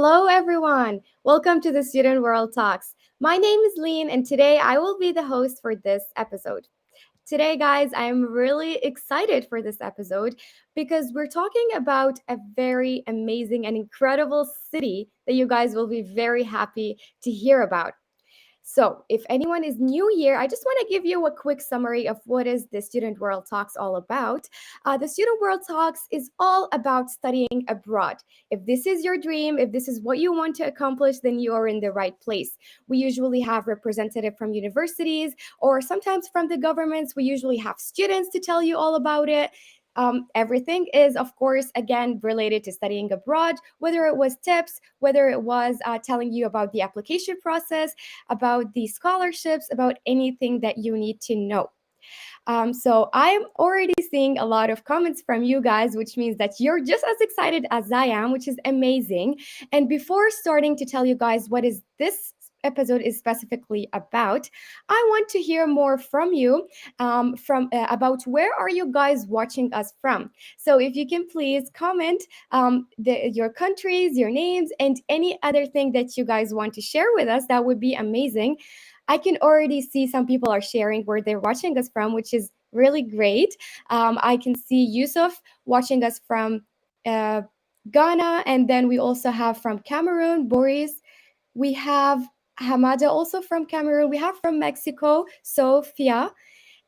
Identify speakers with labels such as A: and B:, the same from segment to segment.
A: Hello, everyone. Welcome to the Student World Talks. My name is Lean, and today I will be the host for this episode. Today, guys, I'm really excited for this episode because we're talking about a very amazing and incredible city that you guys will be very happy to hear about. So, if anyone is new here, I just want to give you a quick summary of what is the Student World Talks all about. The Student World Talks is all about studying abroad. If this is your dream, if this is what you want to accomplish, then you are in the right place. We usually have representative from universities or sometimes from the governments. We usually have students to tell you all about it. Everything is, of course, again, related to studying abroad, whether it was tips, whether it was telling you about the application process, about the scholarships, about anything that you need to know. So I'm already seeing a lot of comments from you guys, which means that you're just as excited as I am, which is amazing. And before starting to tell you guys what is this episode is specifically about, I want to hear more from you from about where are you guys watching us from. So if you can please comment your countries, your names, and any other thing that you guys want to share with us, that would be amazing. I can already see some people are sharing where they're watching us from, which is really great. I can see Yusuf watching us from Ghana, and then we also have from Cameroon, Boris. We have Hamada also from Cameroon. We have from Mexico, Sophia.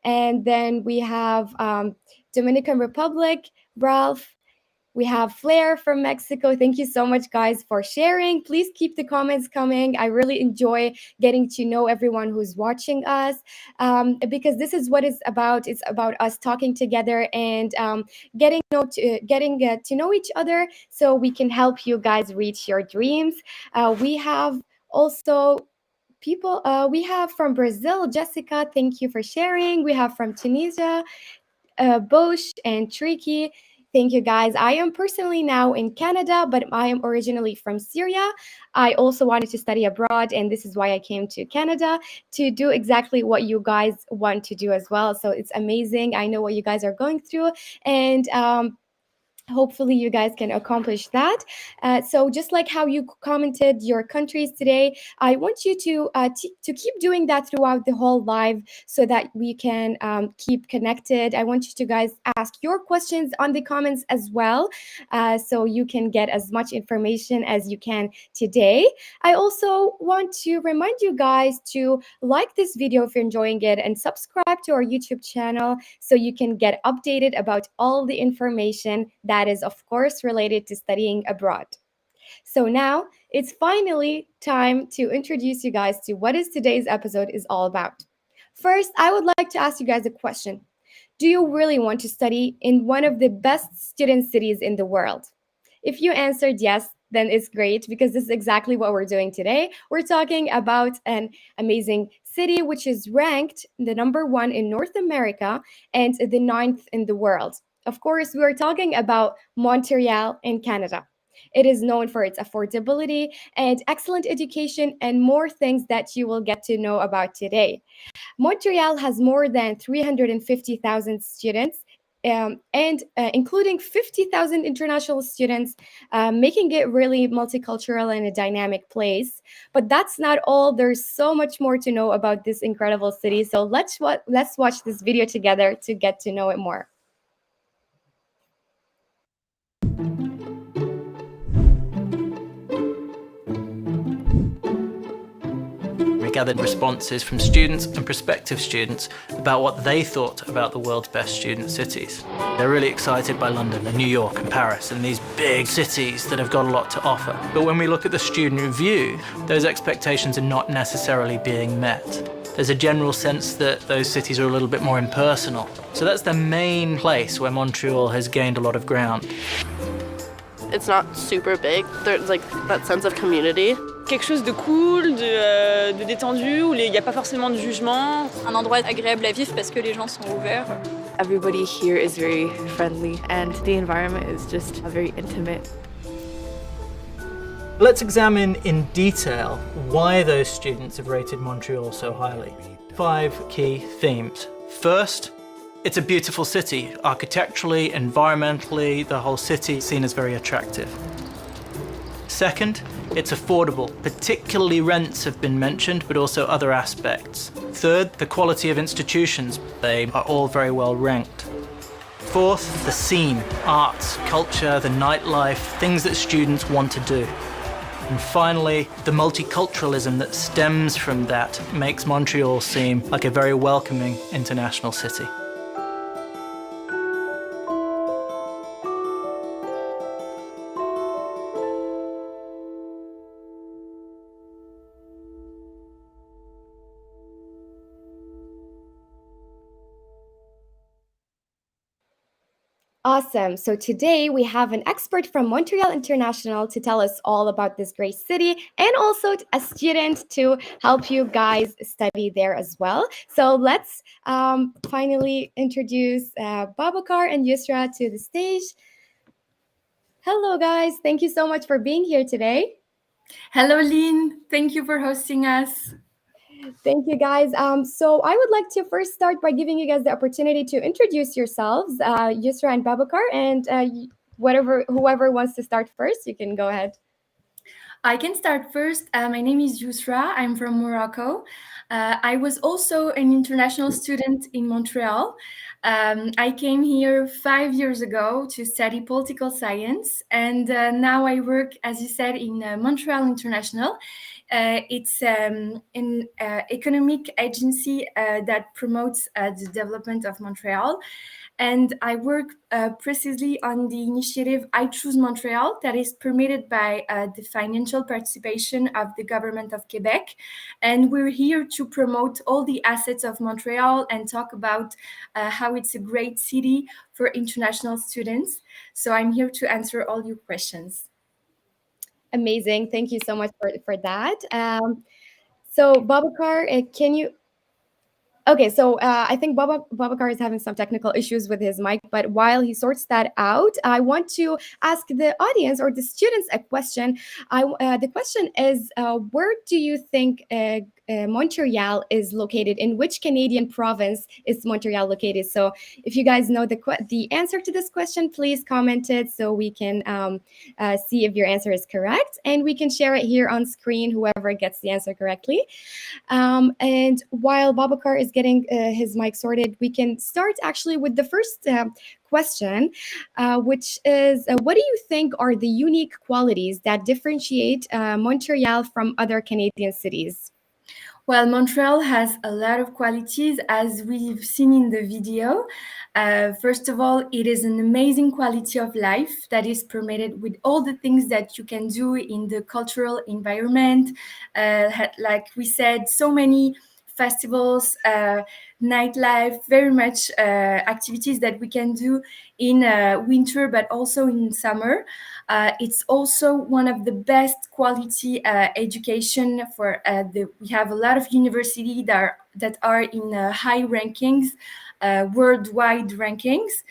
A: And then we have Dominican Republic, Ralph. We have Flair from Mexico. Thank you so much, guys, for sharing. Please keep the comments coming. I really enjoy getting to know everyone who's watching us because this is what it's about. It's about us talking together and getting to know each other so we can help you guys reach your dreams. We have also people, we have from Brazil, Jessica, thank you for sharing. We have from Tunisia, Bosch and Tricky. Thank you, guys. I am personally now in Canada, but I am originally from Syria. I also wanted to study abroad, and this is why I came to Canada to do exactly what you guys want to do as well. So it's amazing. I know what you guys are going through, and hopefully you guys can accomplish that. So just like how you commented your countries today, I want you to keep doing that throughout the whole live so that we can keep connected. I want you to guys ask your questions on the comments as well, so you can get as much information as you can today. I also want to remind you guys to like this video if you're enjoying it and subscribe to our YouTube channel so you can get updated about all the information that is, of course, related to studying abroad. So now it's finally time to introduce you guys to what is today's episode is all about. First, I would like to ask you guys a question. Do you really want to study in one of the best student cities in the world? If you answered yes, then it's great because this is exactly what we're doing today. We're talking about an amazing city which is ranked the #1 in North America and the 9th in the world. Of course, we are talking about Montreal in Canada. It is known for its affordability and excellent education and more things that you will get to know about today. Montreal has more than 350,000 students, and including 50,000 international students, making it really multicultural and a dynamic place. But that's not all. There's so much more to know about this incredible city. So let's watch this video together to get to know it more.
B: We gathered responses from students and prospective students about what they thought about the world's best student cities. They're really excited by London and New York and Paris and these big cities that have got a lot to offer. But when we look at the student review, those expectations are not necessarily being met. There's a general sense that those cities are a little bit more impersonal. So that's the main place where Montreal has gained a lot of ground.
C: It's not super big. There's like that sense of community.
D: Quelque chose de cool, de détendu, où il n'y a pas forcément de jugement.
E: Un endroit agréable à vivre parce que les gens sont ouverts.
F: Everybody here is very friendly and the environment is just very intimate.
B: Let's examine in detail why those students have rated Montreal so highly. 5 key themes. First, it's a beautiful city. Architecturally, environmentally, the whole city is seen as very attractive. Second, It's affordable, particularly rents have been mentioned, but also other aspects. Third, the quality of institutions. They are all very well ranked. Fourth, the scene, arts, culture, the nightlife, things that students want to do. And finally, the multiculturalism that stems from that makes Montreal seem like a very welcoming international city.
A: Awesome. So today we have an expert from Montreal International to tell us all about this great city and also a student to help you guys study there as well. So let's finally introduce Babakar and Yusra to the stage. Hello, guys. Thank you so much for being here today.
G: Hello, Lynn. Thank you for hosting us.
A: Thank you, guys. So I would like to first start by giving you guys the opportunity to introduce yourselves, Yusra and Babakar, and whoever wants to start first, you can go ahead.
G: I can start first. My name is Yusra. I'm from Morocco. I was also an international student in Montreal. I came here 5 years ago to study political science, and now I work, as you said, in Montreal International. It's an economic agency that promotes the development of Montreal. And I work precisely on the initiative I Choose Montreal that is permitted by the financial participation of the government of Quebec. And we're here to promote all the assets of Montreal and talk about how it's a great city for international students. So I'm here to answer all your questions.
A: Amazing. Thank you so much for that. So Babakar, can you Okay, so I think Babakar is having some technical issues with his mic, but while he sorts that out, I want to ask the audience or the students a question. The question is, where do you think Montreal is located? In which Canadian province is Montreal located? So if you guys know the answer to this question, please comment it so we can see if your answer is correct, and we can share it here on screen, whoever gets the answer correctly. And while Babakar is getting his mic sorted, we can start actually with the first question, which is what do you think are the unique qualities that differentiate Montreal from other Canadian cities?
G: Well, Montreal has a lot of qualities, as we've seen in the video. First of all, it is an amazing quality of life that is permitted with all the things that you can do in the cultural environment. Like we said, so many festivals, nightlife, very much activities that we can do in winter, but also in summer. It's also one of the best quality education for we have a lot of universities that are in high rankings, worldwide rankings.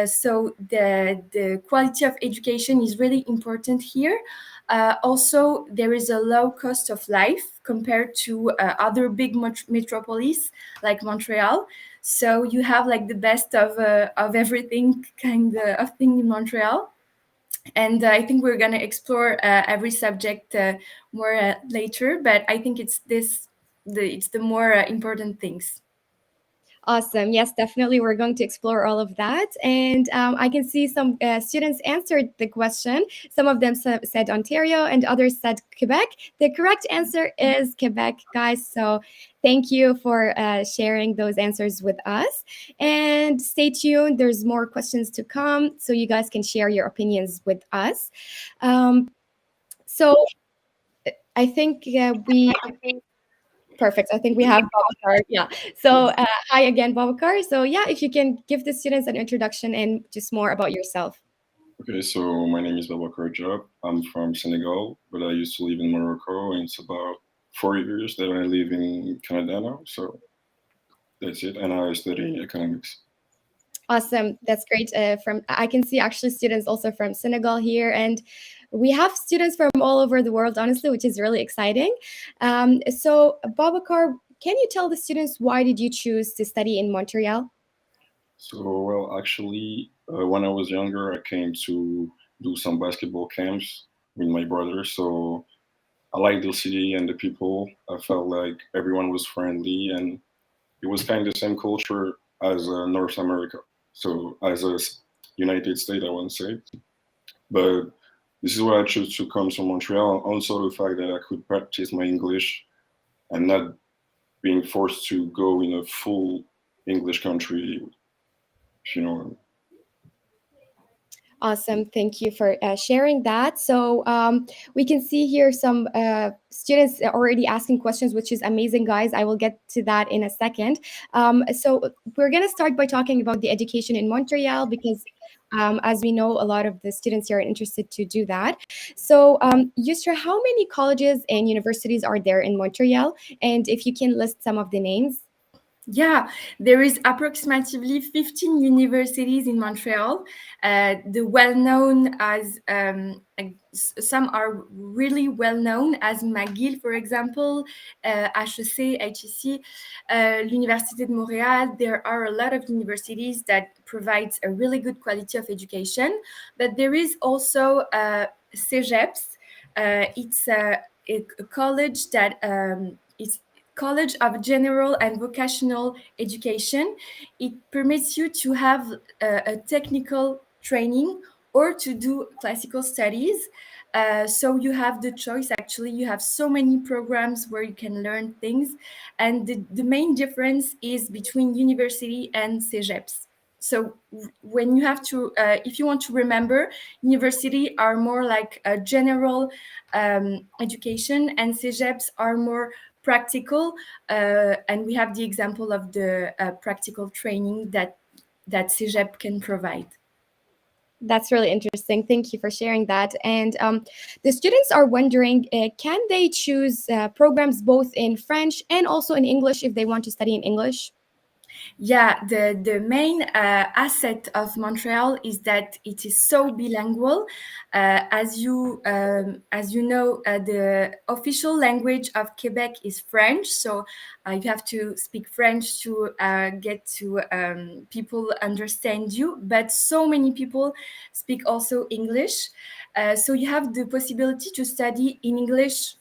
G: So the quality of education is really important here. Also, there is a low cost of life compared to other big metropolis like Montreal. So you have like the best of everything kind of thing in Montreal. And I think we're going to explore every subject more later, but I think it's the more important things.
A: Awesome. Yes, definitely. We're going to explore all of that. And I can see some students answered the question. Some of them said Ontario and others said Quebec. The correct answer is Quebec, guys. So thank you for sharing those answers with us. And stay tuned. There's more questions to come, so you guys can share your opinions with us. So I think we... Perfect. I think we have Babakar. Yeah. So hi again, Babakar. So yeah, if you can give the students an introduction and just more about yourself.
H: Okay, so my name is Babakar Job. I'm from Senegal, but I used to live in Morocco, and it's about 4 years that I live in Canada now. So that's it, and I study economics.
A: Awesome. That's great. I can see actually students also from Senegal here, and we have students from all over the world, honestly, which is really exciting. So Babakar, can you tell the students why did you choose to study in Montreal?
H: So, well, actually, when I was younger, I came to do some basketball camps with my brother. So I like the city and the people. I felt like everyone was friendly, and it was kind of the same culture as North America. So as a United States, I wouldn't say, but this is why I chose to come to Montreal. Also, the fact that I could practice my English and not being forced to go in a full English country, if you know.
A: Awesome. Thank you for sharing that. So we can see here some students already asking questions, which is amazing, guys. I will get to that in a second. So we're going to start by talking about the education in Montreal because as we know, a lot of the students here are interested to do that. So, Yusra, how many colleges and universities are there in Montreal? And if you can list some of the names.
G: Yeah, there is approximately 15 universities in Montreal. The well-known as some are really well-known as McGill, for example, HEC, HEC, l'Université de Montréal. There are a lot of universities that provides a really good quality of education, but there is also CEGEPS. It's a college that is College of General and Vocational Education. It permits you to have a technical training or to do classical studies. So you have the choice. Actually, you have so many programs where you can learn things, and the main difference is between university and CEGEPS. So when you have to, if you want to remember, university are more like a general education, and CEGEPS are more practical, and we have the example of the practical training that CEGEP can provide.
A: That's really interesting. Thank you for sharing that. And the students are wondering, can they choose programs both in French and also in English if they want to study in English?
G: Yeah, the main asset of Montreal is that it is so bilingual. As you know, the official language of Quebec is French, so you have to speak French to get to people understand you. But so many people speak also English, so you have the possibility to study in English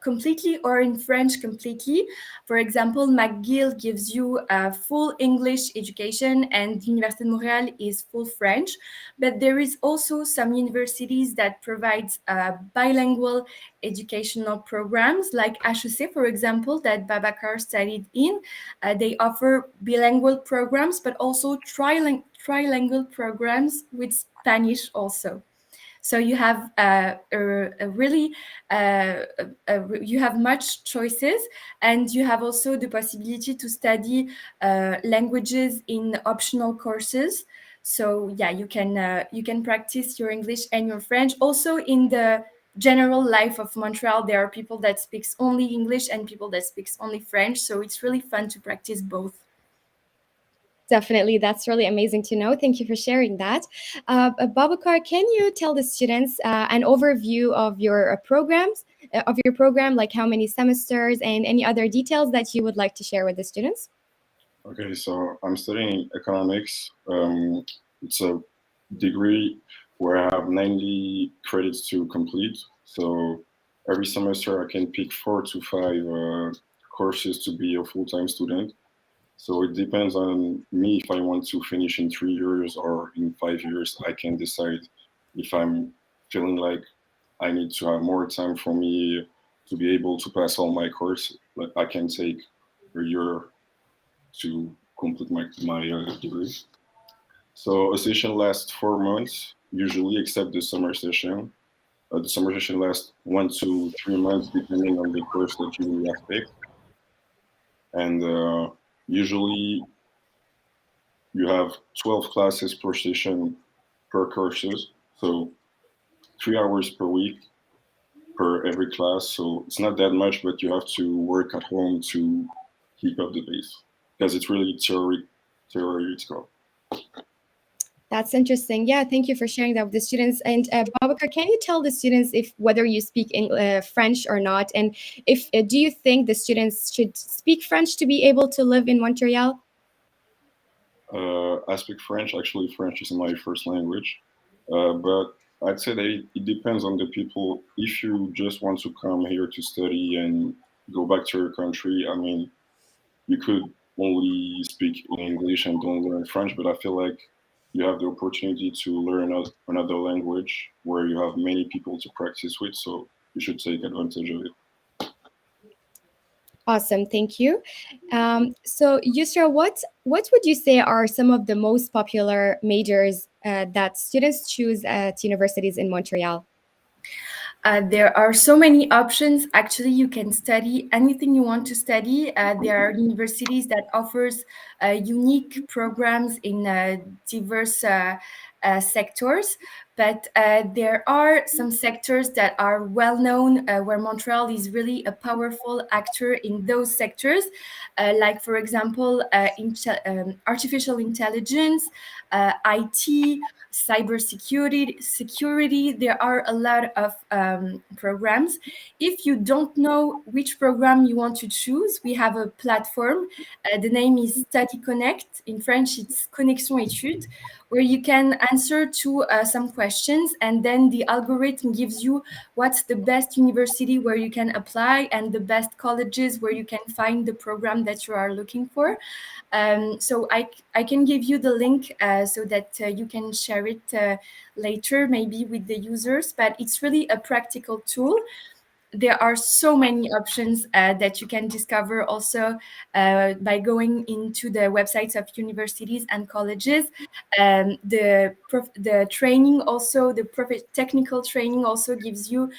G: completely or in French completely. For example, McGill gives you a full English education and Université de Montréal is full French. But there is also some universities that provides bilingual educational programs like HEC, for example, that Babacar studied in. They offer bilingual programs, but also trilingual programs with Spanish also. So you have a really you have much choices, and you have also the possibility to study languages in optional courses. So yeah, you can practice your English and your French. Also in the general life of Montreal, there are people that speaks only English and people that speaks only French. So it's really fun to practice both.
A: Definitely, that's really amazing to know. Thank you for sharing that. Babakar, can you tell the students an overview of your programs, of your program, like how many semesters and any other details that you would like to share with the students?
H: Okay, so I'm studying economics. It's a degree where I have 90 credits to complete. So every semester I can pick 4 to 5 courses to be a full-time student. So it depends on me if I want to finish in 3 years or in 5 years. I can decide if I'm feeling like I need to have more time for me to be able to pass all my courses. Like I can take a year to complete my degree. So a session lasts 4 months usually, except the summer session. The summer session lasts 1 to 3 months depending on the course that you have picked, and usually you have 12 classes per session per courses, so 3 hours per week per every class. So it's not that much, but you have to work at home to keep up the pace because it's really theoretical.
A: That's interesting. Yeah, thank you for sharing that with the students. And Babakar, can you tell the students if whether you speak French or not, and if do you think the students should speak French to be able to live in Montreal?
H: I speak French. Actually, French is my first language, but I'd say that it depends on the people. If you just want to come here to study and go back to your country, I mean, you could only speak in English and don't learn French, but I feel like you have the opportunity to learn another language where you have many people to practice with, so you should take advantage of it.
A: Awesome, thank you. So, Yusra, what would you say are some of the most popular majors that students choose at universities in Montreal?
G: There are so many options. Actually, you can study anything you want to study. There are universities that offers unique programs in diverse sectors, but there are some sectors that are well known where Montreal is really a powerful actor in those sectors, like for example, artificial intelligence, IT, cybersecurity, security. There are a lot of programs. If you don't know which program you want to choose, we have a platform. The name is Study Connect. In French, it's Connexion Études, where you can answer to some questions, and then the algorithm gives you what's the best university where you can apply and the best colleges where you can find the program that you are looking for. So I can give you the link so that you can share it later, maybe with the users, but it's really a practical tool. There are so many options that you can discover also by going into the websites of universities and colleges. The training also, the technical training also gives you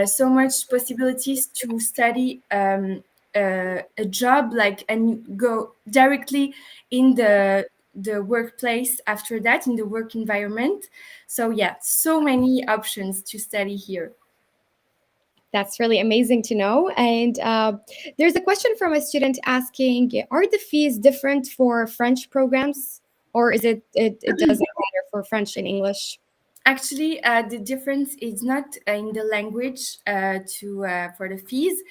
G: so much possibilities to study a job, like, and go directly in the workplace after that, in the work environment. So yeah, so many options to study here.
A: That's really amazing to know. And there's a question from a student asking, are the fees different for French programs, or is it doesn't matter for French and English?
G: Actually, the difference is not in the language to for the fees.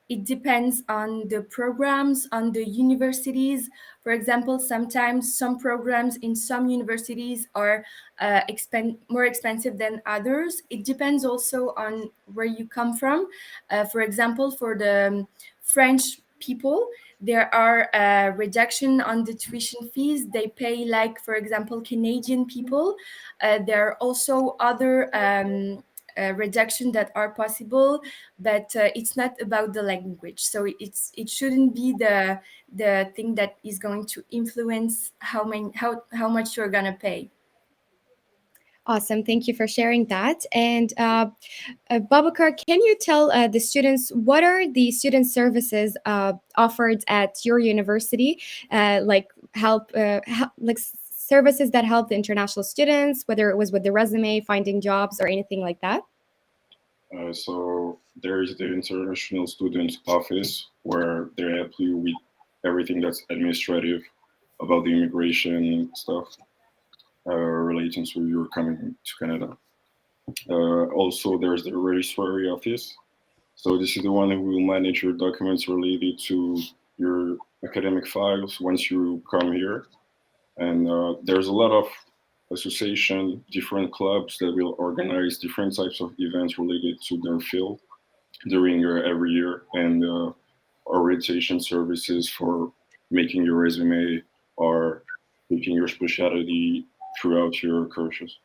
G: It depends on the programs, on the universities. For example, sometimes some programs in some universities are more expensive than others. It depends also on where you come from. For example, for the French people, there are reduction on the tuition fees. They pay, like for example, Canadian people. There are also other reduction that are possible, but it's not about the language. So it shouldn't be the thing that is going to influence how much you're gonna pay.
A: Awesome. Thank you for sharing that. And Babakar, can you tell the students what are the student services offered at your university, like services that help the international students, whether it was with the resume, finding jobs, or anything like that?
H: So there is the International Student Office where they help you with everything that's administrative about the immigration stuff relating to your coming to Canada. Also, there's the registry office. So this is the one who will manage your documents related to your academic files once you come here. And there's a lot of association, different clubs that will organize different types of events related to their field during every year, and orientation services for making your resume or picking your specialty throughout your courses.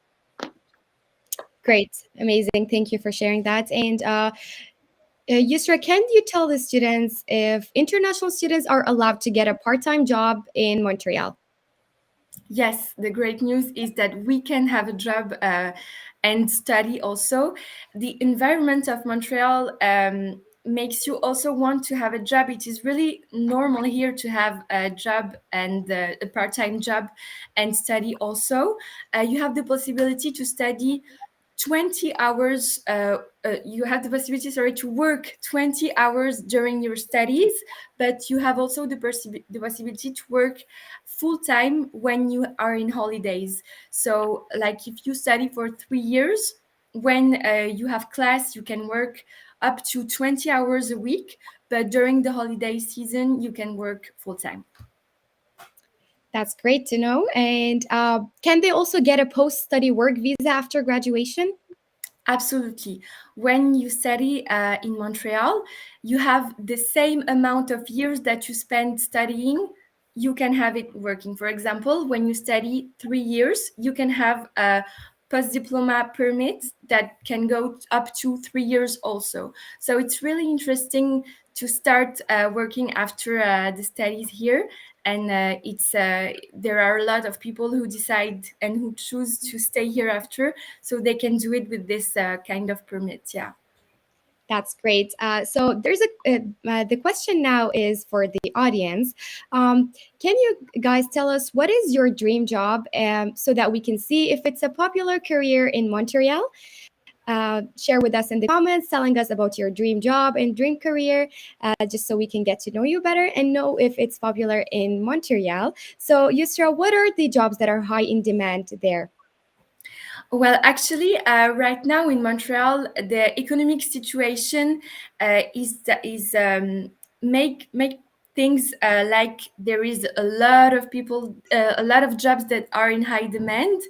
A: Great, amazing. Thank you for sharing that. And Yusra, can you tell the students if international students are allowed to get a part-time job in Montreal?
G: Yes, the great news is that we can have a job and study also. The environment of Montreal makes you also want to have a job. It is really normal here to have a job and a part time job and study also. You have the possibility to study 20 hours. You have the possibility, sorry, to work 20 hours during your studies, but you have also the possibility to work full time when you are in holidays. So, like if you study for 3 years, when you have class, you can work up to 20 hours a week, but during the holiday season, you can work full time.
A: That's great to know. And can they also get a post-study work visa after graduation?
G: Absolutely. When you study in Montreal, you have the same amount of years that you spend studying, you can have it working. For example, when you study 3 years, you can have a post diploma permit that can go up to 3 years also. So it's really interesting to start working after the studies here. And it's there are a lot of people who decide and who choose to stay here after, so they can do it with this kind of permit. Yeah.
A: That's great. So there's the question now is for the audience. Can you guys tell us what is your dream job, so that we can see if it's a popular career in Montreal? Share with us in the comments, telling us about your dream job and dream career, just so we can get to know you better and know if it's popular in Montreal. So, Yusra, what are the jobs that are high in demand there?
G: Well, actually, right now in Montreal, the economic situation is make things like there is a lot of people, a lot of jobs that are in high demand.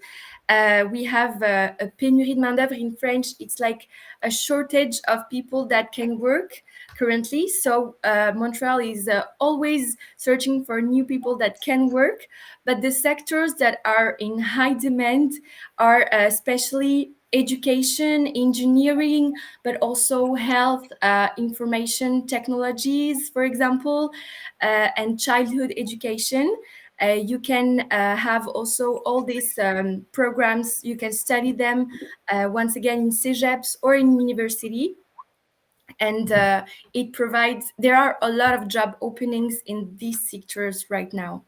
G: We have a pénurie de main d'œuvre in French. It's like a shortage of people that can work currently. So Montreal is always searching for new people that can work. But the sectors that are in high demand are especially education, engineering, but also health, information technologies, for example, and childhood education. You can have also all these programs. You can study them once again in CEGEPs or in university. And it provides, there are a lot of job openings in these sectors right now.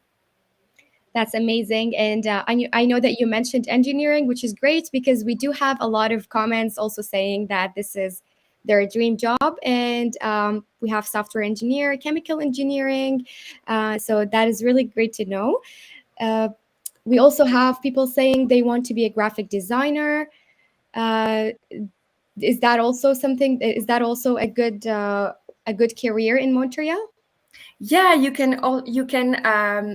A: That's amazing. And I know that you mentioned engineering, which is great because we do have a lot of comments also saying that this is their dream job. And we have software engineer, chemical engineering. So that is really great to know. Uh, we also have people saying they want to be a graphic designer. Uh, is that also something? Is that also a good career in Montreal?
G: Yeah, you can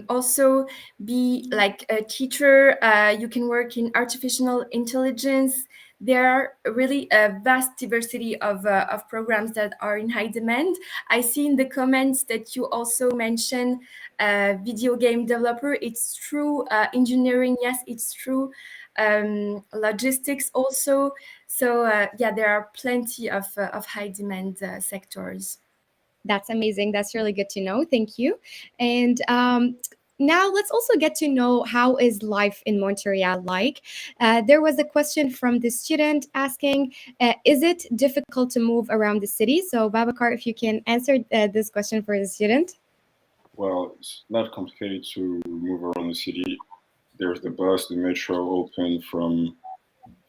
G: also be like a teacher. You can work in artificial intelligence. There are really a vast diversity of programs that are in high demand. I see in the comments that you also mentioned video game developer. It's true. Engineering, yes, it's true. Logistics also. So yeah, there are plenty of high demand sectors.
A: That's amazing. That's really good to know. Thank you. And now let's also get to know how is life in Montreal like. There was a question from the student asking, is it difficult to move around the city? So Babakar, if you can answer this question for the student.
H: Well, it's not complicated to move around the city. There's the bus, the metro open from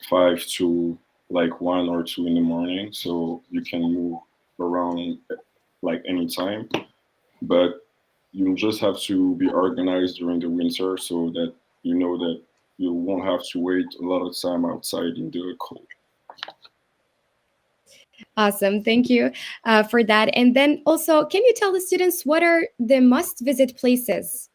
H: 5 to like 1 or 2 in the morning, so you can move around like anytime. But you just have to be organized during the winter so that you know that you won't have to wait a lot of time outside in the cold.
A: Awesome. Thank you for that. And then also, can you tell the students what are the must visit places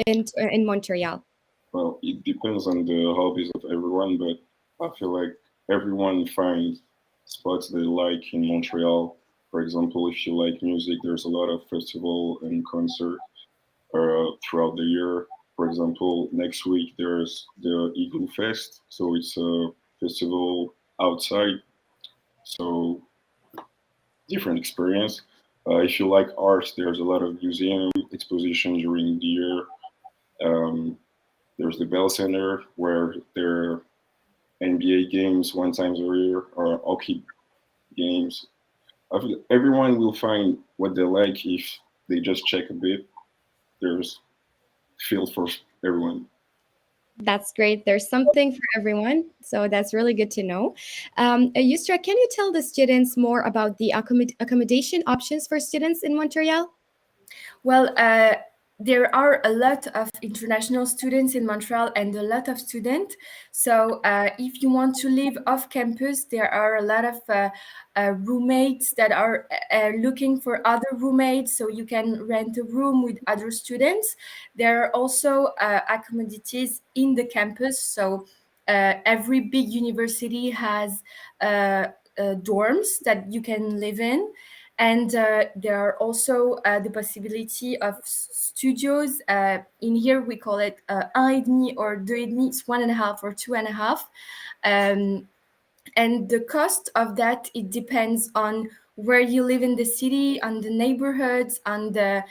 A: in Montreal?
H: Well, it depends on the hobbies of everyone, but I feel like everyone finds spots they like in Montreal. For example, if you like music, there's a lot of festival and concert throughout the year. For example, next week there's the Eagle Fest, so it's a festival outside, so different experience. If you like art, there's a lot of museum exposition during the year. Um, there's the Bell Center where there are NBA games one times a year or hockey games. I feel everyone will find what they like if they just check a bit. There's field for everyone.
A: That's great. There's something for everyone. So that's really good to know. Yusra, can you tell the students more about the accommodation options for students in Montreal?
G: Well, there are a lot of international students in Montreal and a lot of students. So, if you want to live off campus, there are a lot of roommates that are looking for other roommates. So, you can rent a room with other students. There are also accommodations in the campus. So, every big university has dorms that you can live in. And there are also the possibility of studios. In here, we call it 1,5 or 2,5, it's 1.5 or 2.5. And the cost of that, it depends on where you live in the city, on the neighborhoods, on the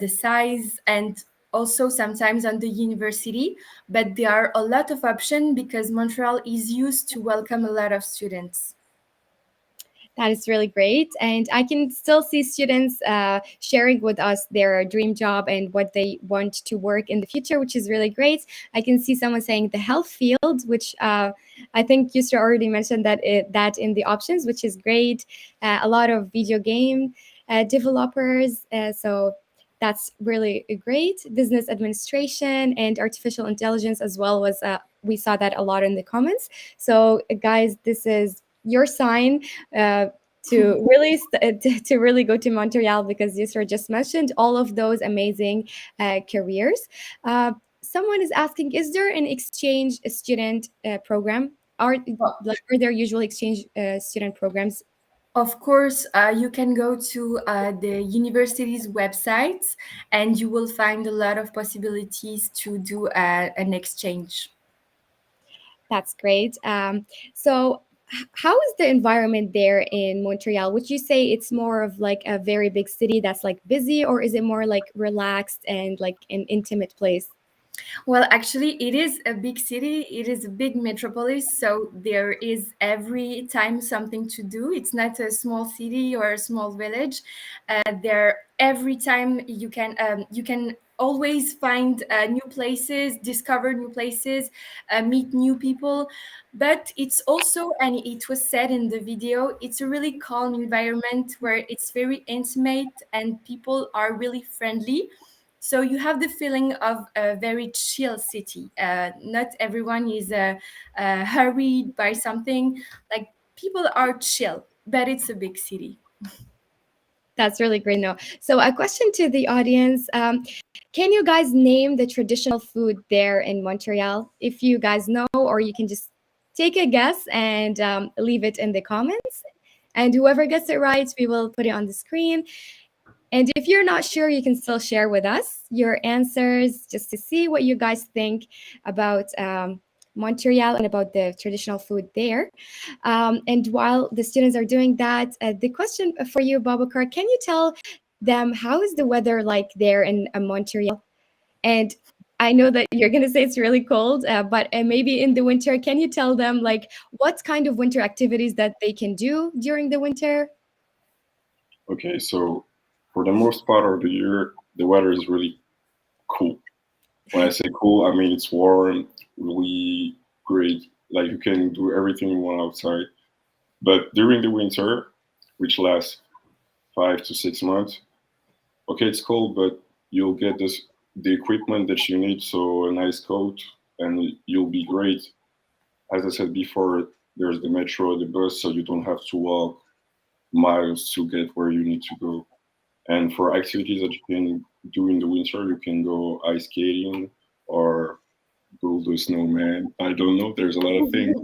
G: size, and also sometimes on the university. But there are a lot of options because Montreal is used to welcome a lot of students.
A: That is really great. And I can still see students sharing with us their dream job and what they want to work in the future, which is really great. I can see someone saying the health field, which I think Yusra already mentioned that in the options, which is great. A lot of video game developers. So that's really great. Business administration and artificial intelligence as well was we saw that a lot in the comments. So guys, this is your sign uh, to really go to Montreal because Yusra just mentioned all of those amazing careers. Someone is asking, is there an exchange student program? Are there usually exchange student programs?
G: Of course, you can go to the university's websites and you will find a lot of possibilities to do an exchange.
A: That's great. So, how is the environment there in Montreal? Would you say it's more of like a very big city that's like busy, or is it more like relaxed and like an intimate place?
G: Well, actually, it is a big city. It is a big metropolis. So there is every time something to do. It's not a small city or a small village. There every time you can always find new places, discover new places, meet new people. But it's also, and it was said in the video, it's a really calm environment where it's very intimate and people are really friendly. So you have the feeling of a very chill city. Not everyone is hurried by something. Like people are chill, but it's a big city.
A: That's really great. No. So, a question to the audience: can you guys name the traditional food there in Montreal? If you guys know, or you can just take a guess and leave it in the comments. And whoever gets it right, we will put it on the screen. And if you're not sure, you can still share with us your answers just to see what you guys think about Montreal and about the traditional food there. And while the students are doing that, the question for you, Babakar, can you tell them how is the weather like there in Montreal? And I know that you're going to say it's really cold, but maybe in the winter, can you tell them like what kind of winter activities that they can do during the winter?
H: Okay, so for the most part of the year, the weather is really cool. When I say cool, I mean it's warm, really great. Like you can do everything you want outside. But during the winter, which lasts 5 to 6 months, okay, it's cold, but you'll get the equipment that you need. So a nice coat, and you'll be great. As I said before, there's the metro, the bus, so you don't have to walk miles to get where you need to go. And for activities that you can do in the winter, you can go ice skating or build a snowman. I don't know. There's a lot of things.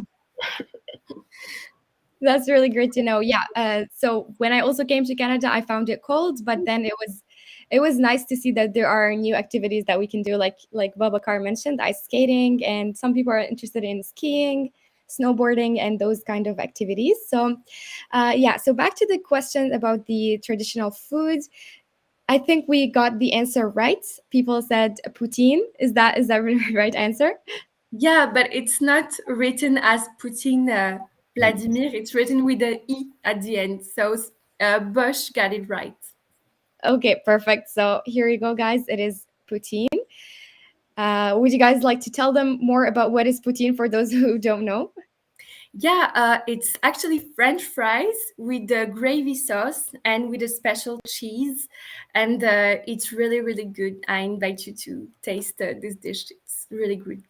A: That's really great to know. Yeah. So when I also came to Canada, I found it cold, but then it was nice to see that there are new activities that we can do, like Babakar mentioned, ice skating, and some people are interested in skiing, snowboarding, and those kind of activities. So, yeah. So back to the question about the traditional foods. I think we got the answer right. People said poutine. Is that the right answer?
G: Yeah, but it's not written as Putin Vladimir. It's written with a E at the end. So Bush got it right.
A: Okay, perfect. So here you go, guys. It is poutine. Would you guys like to tell them more about what is poutine for those who don't know?
G: Yeah, it's actually French fries with the gravy sauce and with a special cheese, and it's really, really good. I invite you to taste this dish. It's really good.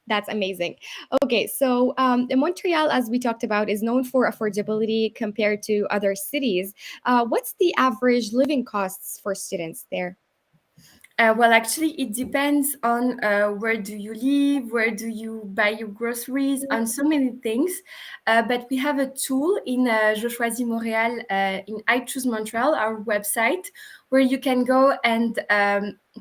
A: That's amazing. Okay, so in Montreal, as we talked about, is known for affordability compared to other cities. What's the average living costs for students there?
G: Well, actually, it depends on where do you live, where do you buy your groceries, on so many things. But we have a tool in Je Choisis Montréal, in I Choose Montreal, our website, where you can go and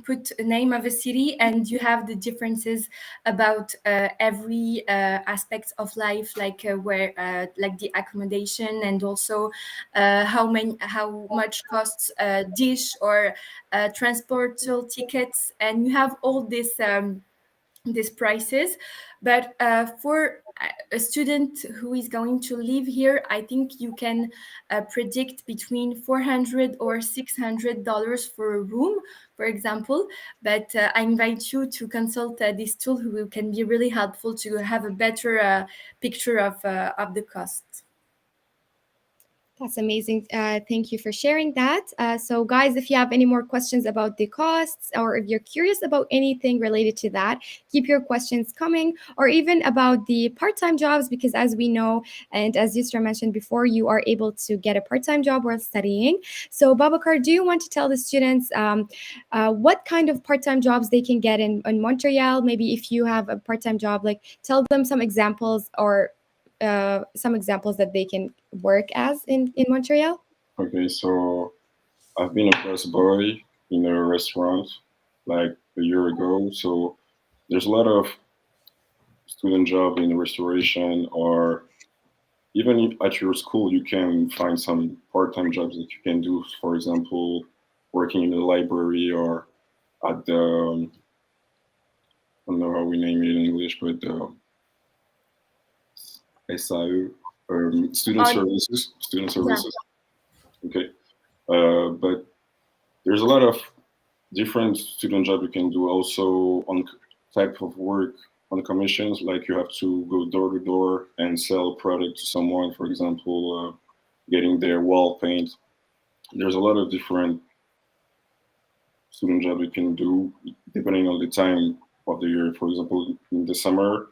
G: put a name of a city, and you have the differences about every aspect of life, like where, like the accommodation, and also how much costs a dish or transportal tickets, and you have all these prices. But for a student who is going to live here, I think you can predict between $400 or $600 for a room, for example. But I invite you to consult this tool, who can be really helpful to have a better picture of the cost.
A: That's amazing. Thank you for sharing that. So, guys, if you have any more questions about the costs, or if you're curious about anything related to that, keep your questions coming, or even about the part time jobs, because as we know, and as Yusra mentioned before, you are able to get a part time job while studying. So, Babakar, do you want to tell the students what kind of part time jobs they can get in Montreal? Maybe if you have a part time job, like tell them some examples, or some examples that they can work as in Montreal?
H: Okay, so I've been a busboy in a restaurant like a year ago. So there's a lot of student job in restoration, or even at your school, you can find some part-time jobs that you can do. For example, working in the library, or at the I don't know how we name it in English, but SAE, student
G: On
H: services, student
G: Yeah.
H: services. Okay, but there's a lot of different student job you can do also on type of work on commissions, like you have to go door to door and sell product to someone, for example, getting their wall paint. There's a lot of different student job you can do depending on the time of the year. For example, in the summer,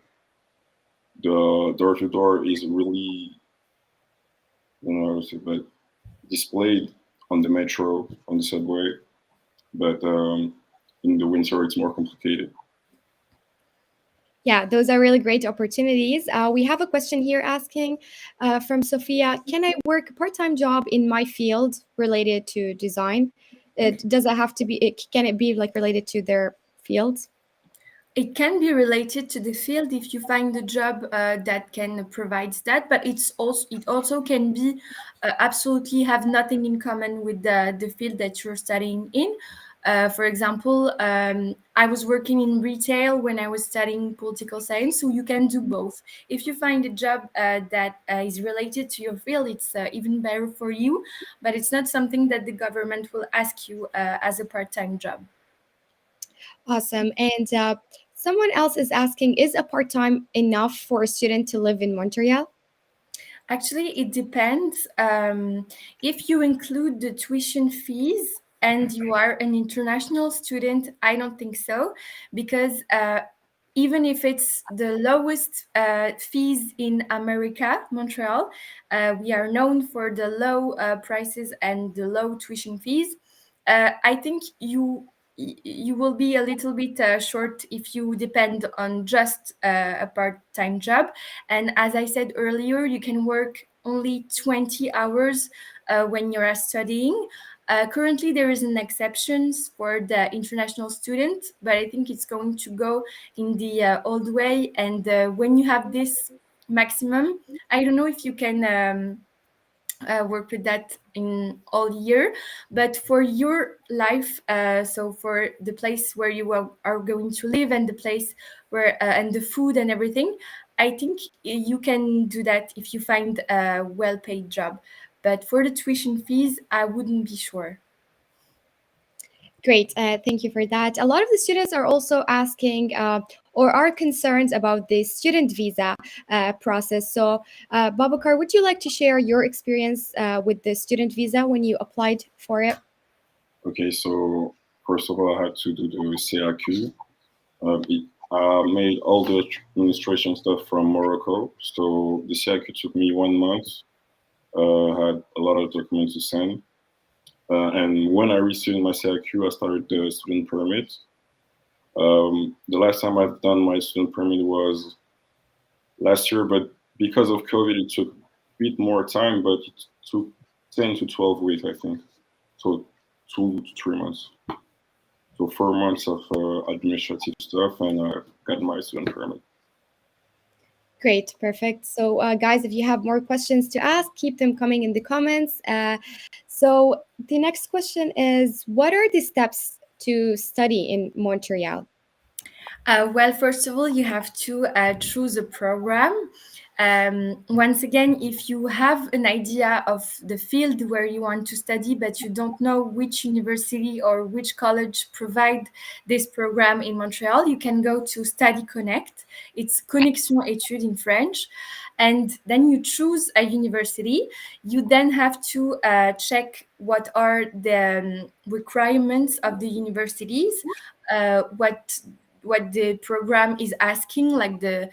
H: the door to door is really, I don't know how to say, but displayed on the metro, on the subway. But in the winter, it's more complicated.
A: Yeah, those are really great opportunities. We have a question here asking from Sophia: can I work a part-time job in my field related to design? Does it have to be? Can it be like related to their fields?
G: It can be related to the field if you find a job that can provide that, but it also can be absolutely have nothing in common with the field that you're studying in. For example, I was working in retail when I was studying political science, so you can do both. If you find a job that is related to your field, it's even better for you, but it's not something that the government will ask you as a part-time job.
A: Awesome. And someone else is asking: is a part-time enough for a student to live in Montreal?
G: Actually, it depends. If you include the tuition fees and you are an international student, I don't think so, because even if it's the lowest fees in America, Montreal, we are known for the low prices and the low tuition fees. I think you will be a little bit short if you depend on just a part-time job. And as I said earlier, you can work only 20 hours when you're studying. Currently, there is an exception for the international student, but I think it's going to go in the old way. And when you have this maximum, I don't know if you can work with that in all year, but for your life, so for the place where you are going to live, and the place where and the food and everything, I think you can do that if you find a well-paid job. But for the tuition fees, I wouldn't be sure.
A: Great. Thank you for that. A lot of the students are also asking or are concerned about the student visa process. So, Babakar, would you like to share your experience with the student visa when you applied for it?
H: Okay, so first of all, I had to do the CAQ. I made all the administration stuff from Morocco. So the CAQ took me 1 month. Had a lot of documents to send. And when I received my CIQ, I started the student permit. The last time I've done my student permit was last year, but because of COVID, it took a bit more time, but it took 10 to 12 weeks, I think. So 2 to 3 months. So 4 months of administrative stuff, and I got my student permit.
A: Great, perfect. So, guys, if you have more questions to ask, keep them coming in the comments. So, the next question is, what are the steps to study in Montreal?
G: Well, first of all, you have to choose a program. Once again, if you have an idea of the field where you want to study, but you don't know which university or which college provide this program in Montreal, you can go to Study Connect. It's Connexion Études in French. And then you choose a university. You then have to check what are the requirements of the universities, what the program is asking, like the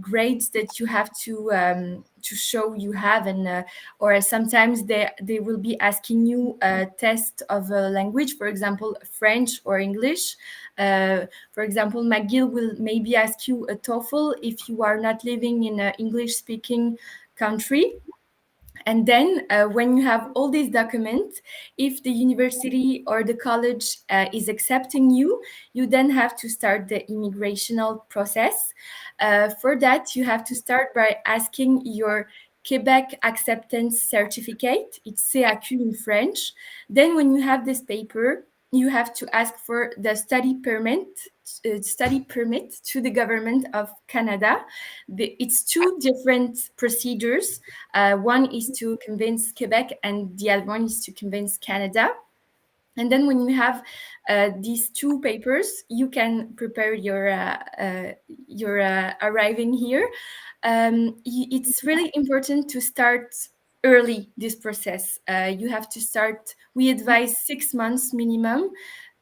G: grades that you have to show you have, and or sometimes they will be asking you a test of a language, for example, French or English. For example, McGill will maybe ask you a TOEFL if you are not living in an English-speaking country. And then when you have all these documents, if the university or the college is accepting you, you then have to start the immigrational process. For that, you have to start by asking your Quebec acceptance certificate. It's CAQ in French. Then when you have this paper, you have to ask for the study permit to the government of Canada. It's two different procedures. One is to convince Quebec, and the other one is to convince Canada. And then when you have these two papers, you can prepare your arriving here. It's really important to start early this process. You have to start, we advise 6 months minimum,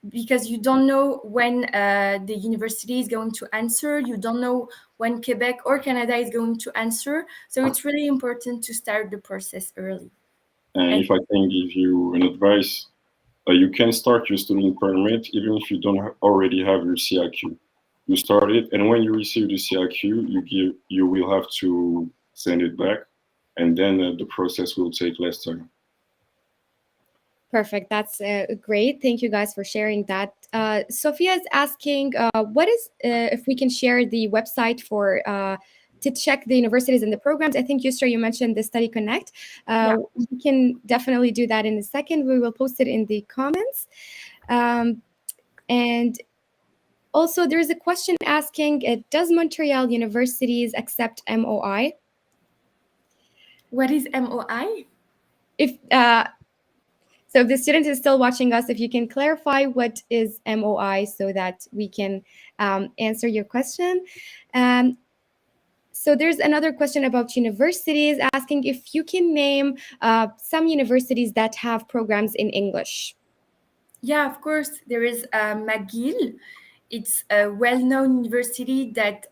G: because you don't know when the university is going to answer. You don't know when Quebec or Canada is going to answer. So it's really important to start the process early.
H: And if I can give you an advice, you can start your student permit even if you don't already have your CIQ. You start it, and when you receive the CIQ, you will have to send it back, and then the process will take less time.
A: Perfect. That's great. Thank you guys for sharing that. Sophia is asking, what is if we can share the website for to check the universities and the programs. I think Yusra, you mentioned the Study Connect. We can definitely do that in a second. We will post it in the comments. And also, there's a question asking, does Montreal universities accept MOI?
G: What is MOI?
A: If So if the student is still watching us, if you can clarify what is MOI so that we can answer your question. So there's another question about universities asking if you can name some universities that have programs in English.
G: Yeah, of course. There is McGill. It's a well-known university that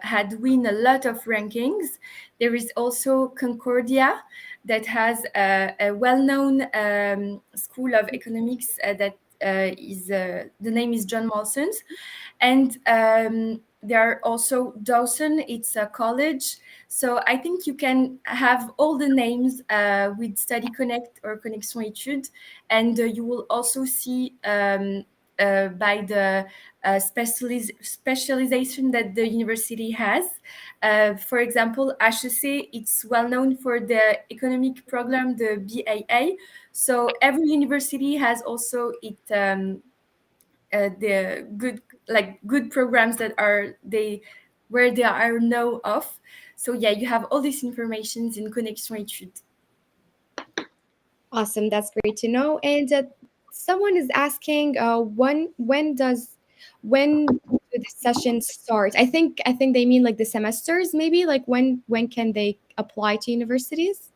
G: had won a lot of rankings. There is also Concordia that has a well-known school of economics that is the name is John Molson's. And there are also Dawson, it's a college. So I think you can have all the names with Study Connect or Connexion Études, and you will also see by the specialization that the university has. For example, HEC, it's well known for the economic program, the BAA. So every university has also the good programs that are where they are known of. So yeah, you have all these informations in Connexion Études.
A: Awesome, that's great to know. And someone is asking, when do the sessions start? I think they mean like the semesters, maybe. Like when can they apply to universities?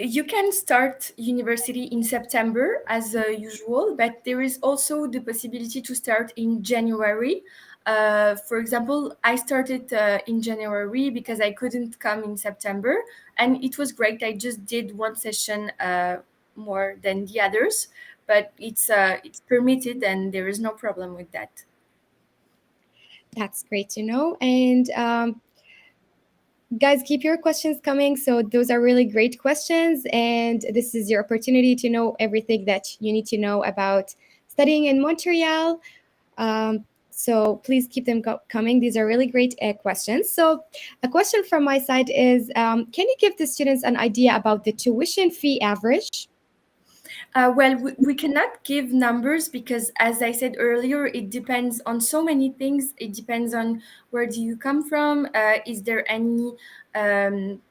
G: You can start university in September as usual, but there is also the possibility to start in January. For example, I started in January because I couldn't come in September, and it was great. I just did one session more than the others, but it's permitted and there is no problem with that.
A: That's great to know. And guys, keep your questions coming. So those are really great questions, and this is your opportunity to know everything that you need to know about studying in Montreal. So please keep them coming. These are really great questions. So a question from my side is, can you give the students an idea about the tuition fee average?
G: Well, we cannot give numbers because, as I said earlier, it depends on so many things. It depends on where do you come from. Is there any um,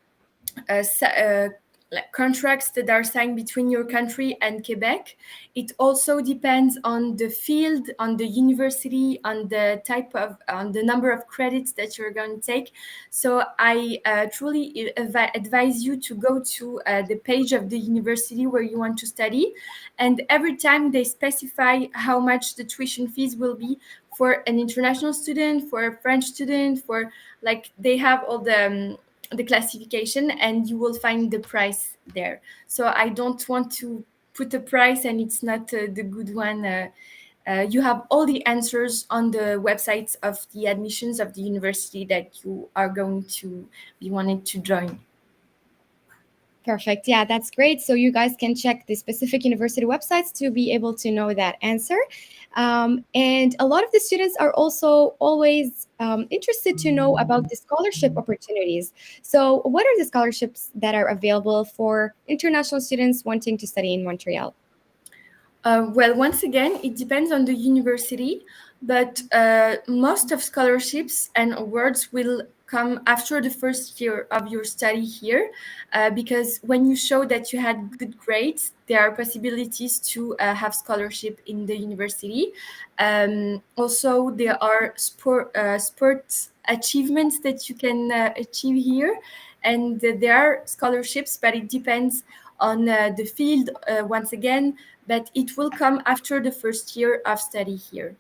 G: like contracts that are signed between your country and Quebec. It also depends on the field, on the university, on the type of, on the number of credits that you're going to take. So I truly advise you to go to the page of the university where you want to study, and every time they specify how much the tuition fees will be for an international student, for a French student, for like they have all the classification, and you will find the price there. So I don't want to put a price and it's not the good one. You have all the answers on the websites of the admissions of the university that you are going to be wanted to join.
A: Perfect. Yeah, that's great. So you guys can check the specific university websites to be able to know that answer. And a lot of the students are also always interested to know about the scholarship opportunities. So, what are the scholarships that are available for international students wanting to study in Montreal?
G: Well, once again, it depends on the university, but most of scholarships and awards will come after the first year of your study here, because when you show that you had good grades, there are possibilities to have scholarship in the university. Also, there are sports achievements that you can achieve here, and there are scholarships, but it depends on the field once again, but it will come after the first year of study here.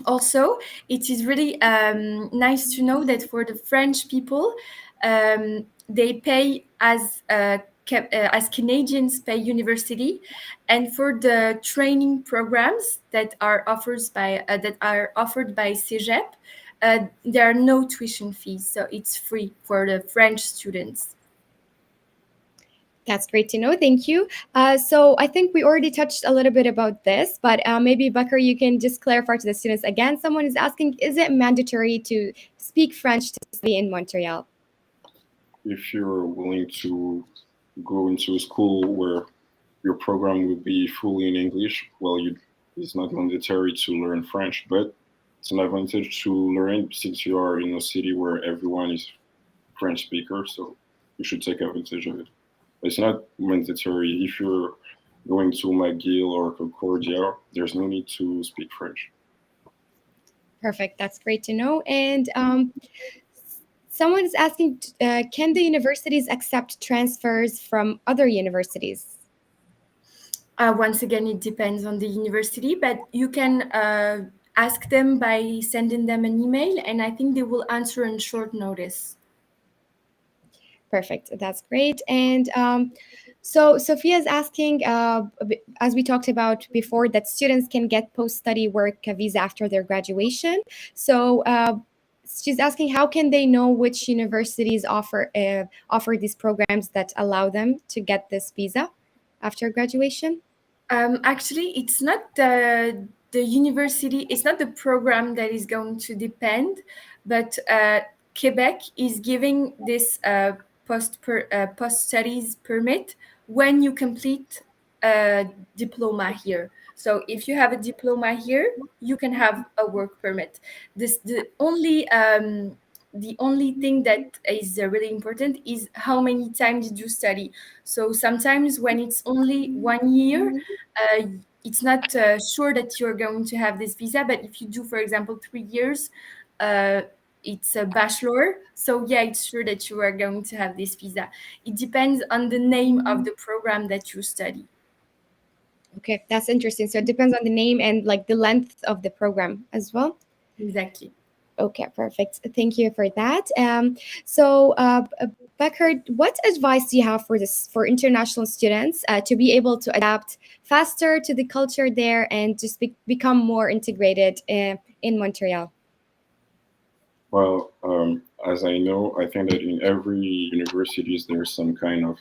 G: Also, it is really nice to know that for the French people, they pay as Canadians pay university, and for the training programs that are offered by CEGEP, there are no tuition fees, so it's free for the French students.
A: That's great to know. Thank you. So I think we already touched a little bit about this, but maybe Bakar, you can just clarify to the students again. Someone is asking, is it mandatory to speak French to study in Montreal?
H: If you're willing to go into a school where your program will be fully in English, well, it's not mandatory to learn French, but it's an advantage to learn since you are in a city where everyone is French speaker, so you should take advantage of it. It's not mandatory. If you're going to McGill or Concordia, there's no need to speak French.
A: Perfect. That's great to know. And someone is asking, can the universities accept transfers from other universities?
G: Once again, it depends on the university, but you can ask them by sending them an email, and I think they will answer in short notice.
A: Perfect. That's great. And so Sophia is asking, as we talked about before, that students can get post-study work visa after their graduation. So she's asking, how can they know which universities offer these programs that allow them to get this visa after graduation?
G: Actually, it's not the university, it's not the program that is going to depend, but Quebec is giving this post studies permit when you complete a diploma here. So if you have a diploma here, you can have a work permit. The only thing that is really important is how many times did you study. So sometimes when it's only 1 year, it's not sure that you're going to have this visa. But if you do, for example, 3 years, uh, it's a bachelor. So yeah, it's sure that you are going to have this visa. It depends on the name of the program that you study.
A: Okay, that's interesting. So it depends on the name and like the length of the program as well.
G: Exactly.
A: Okay, perfect. Thank you for that. So Becker, what advice do you have for international students to be able to adapt faster to the culture there and just become more integrated in Montreal?
H: Well, as I know, I think that in every universities there's some kind of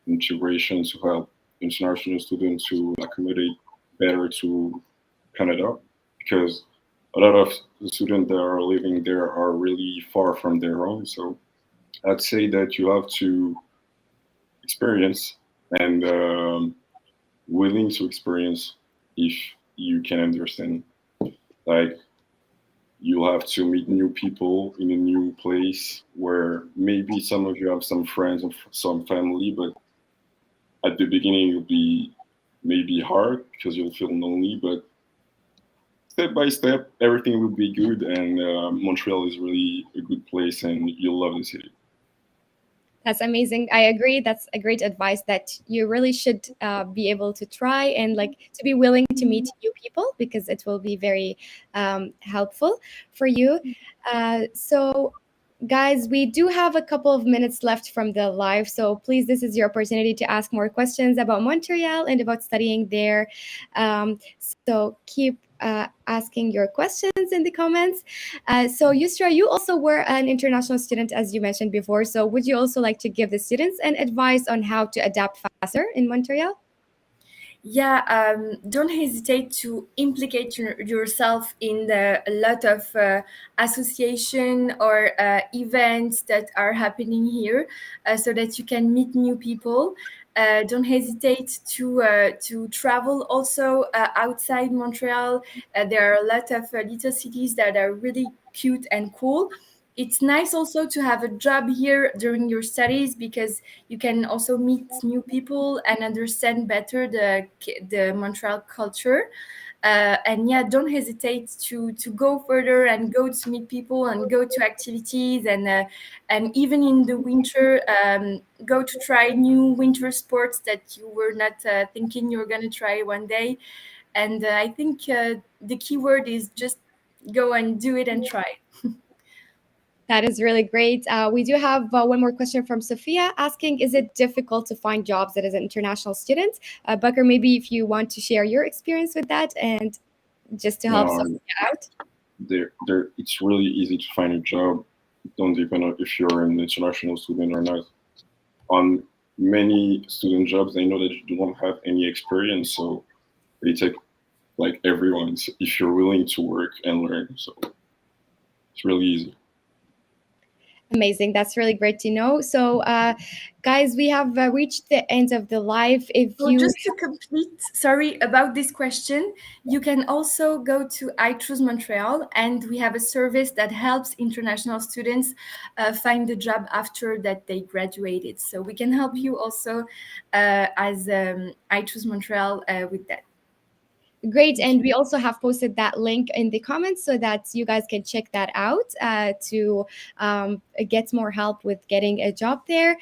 H: integration to help international students to accommodate better to Canada, because a lot of the students that are living there are really far from their home. So I'd say that you have to experience and willing to experience if you can understand. Like you'll have to meet new people in a new place where maybe some of you have some friends and some family, but at the beginning it'll be maybe hard because you'll feel lonely. But step by step, everything will be good, and Montreal is really a good place, and you'll love the city.
A: That's amazing. I agree. That's a great advice that you really should be able to try and like to be willing to meet new people because it will be very helpful for you. So, guys, we do have a couple of minutes left from the live. So, please, this is your opportunity to ask more questions about Montreal and about studying there. So, keep asking your questions in the comments. So, Yusra, you also were an international student, as you mentioned before. So, would you also like to give the students an advice on how to adapt faster in Montreal?
G: Yeah, don't hesitate to implicate yourself in a lot of association or events that are happening here, so that you can meet new people. Don't hesitate to travel also outside Montreal. There are a lot of little cities that are really cute and cool. It's nice also to have a job here during your studies because you can also meet new people and understand better the Montreal culture. And yeah, don't hesitate to go further and go to meet people and go to activities and even in the winter, go to try new winter sports that you were not thinking you were going to try one day. And I think the key word is just go and do it and try.
A: That is really great. We do have one more question from Sophia asking, is it difficult to find jobs as an international student? Bucker, maybe if you want to share your experience with that and just to help
H: No,
A: Sophia out.
H: it's really easy to find a job. Don't depend on if you're an international student or not. On many student jobs, they know that you don't have any experience, so they take like everyone if you're willing to work and learn. So it's really easy.
A: Amazing. That's really great to know. So, guys, we have reached the end of the live. If
G: So
A: you
G: just to complete, sorry about this question, you can also go to I Choose Montreal, and we have a service that helps international students find a job after that they graduated. So we can help you also as I Choose Montreal with that.
A: Great. And we also have posted that link in the comments so that you guys can check that out to get more help with getting a job there.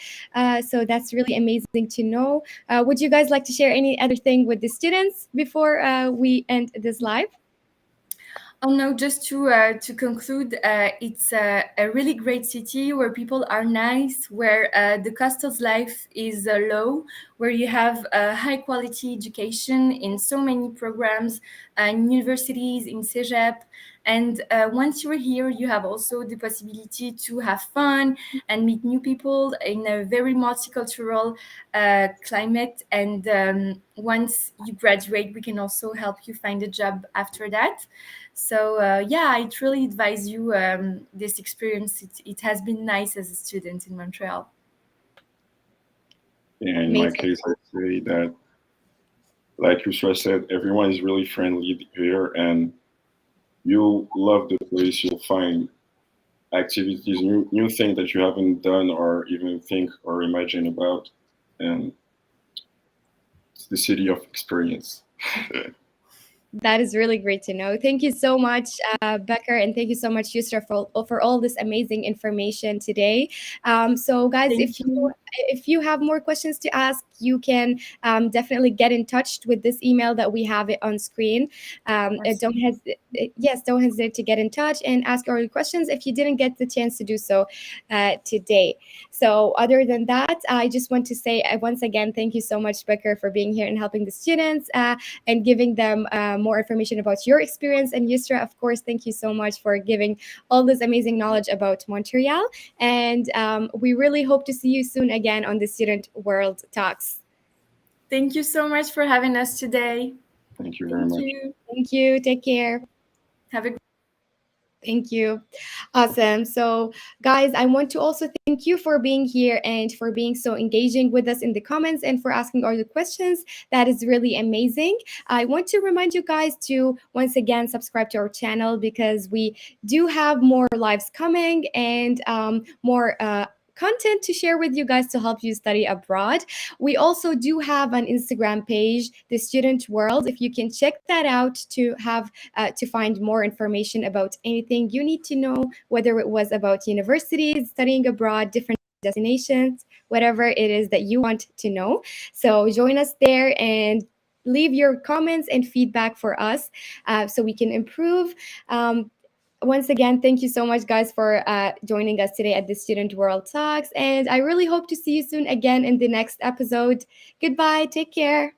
A: So that's really amazing to know. Would you guys like to share any other thing with the students before we end this live?
G: Oh no, just to conclude, it's a really great city where people are nice, where the cost of life is low, where you have high quality education in so many programs, in universities, in CEGEP. And once you're here, you have also the possibility to have fun and meet new people in a very multicultural climate. And once you graduate, we can also help you find a job after that. So yeah, I truly advise you this experience. It has been nice as a student in Montreal.
H: Yeah, in my
A: Amazing.
H: case, I'd say that, like Yusra said, everyone is really friendly here, and you'll love the place. You'll find activities, new things that you haven't done or even think or imagine about, and it's the city of experience.
A: That is really great to know. Thank you so much, Becker, and thank you so much, Yusra, for all this amazing information today. So, guys,
G: Thank
A: if you
G: you.
A: if you have more questions to ask, you can definitely get in touch with this email that we have it on screen. Don't hesitate. Yes, don't hesitate to get in touch and ask all your questions if you didn't get the chance to do so today. So, other than that, I just want to say once again, thank you so much, Becker, for being here and helping the students and giving them more information about your experience. And Yusra, of course, thank you so much for giving all this amazing knowledge about Montreal. And we really hope to see you soon again on the Student World Talks.
G: Thank you so much for having us today.
H: Thank you very much.
A: Thank you. Take care.
G: Have a
A: Thank you. Awesome. So, guys, I want to also thank you for being here and for being so engaging with us in the comments and for asking all the questions. That is really amazing. I want to remind you guys to once again subscribe to our channel because we do have more lives coming and more content to share with you guys to help you study abroad. We also do have an Instagram page, The Student World. If you can check that out to have to find more information about anything you need to know, whether it was about universities, studying abroad, different destinations, whatever it is that you want to know. So join us there and leave your comments and feedback for us so we can improve. Once again, thank you so much, guys, for joining us today at the Student World Talks. And I really hope to see you soon again in the next episode. Goodbye. Take care.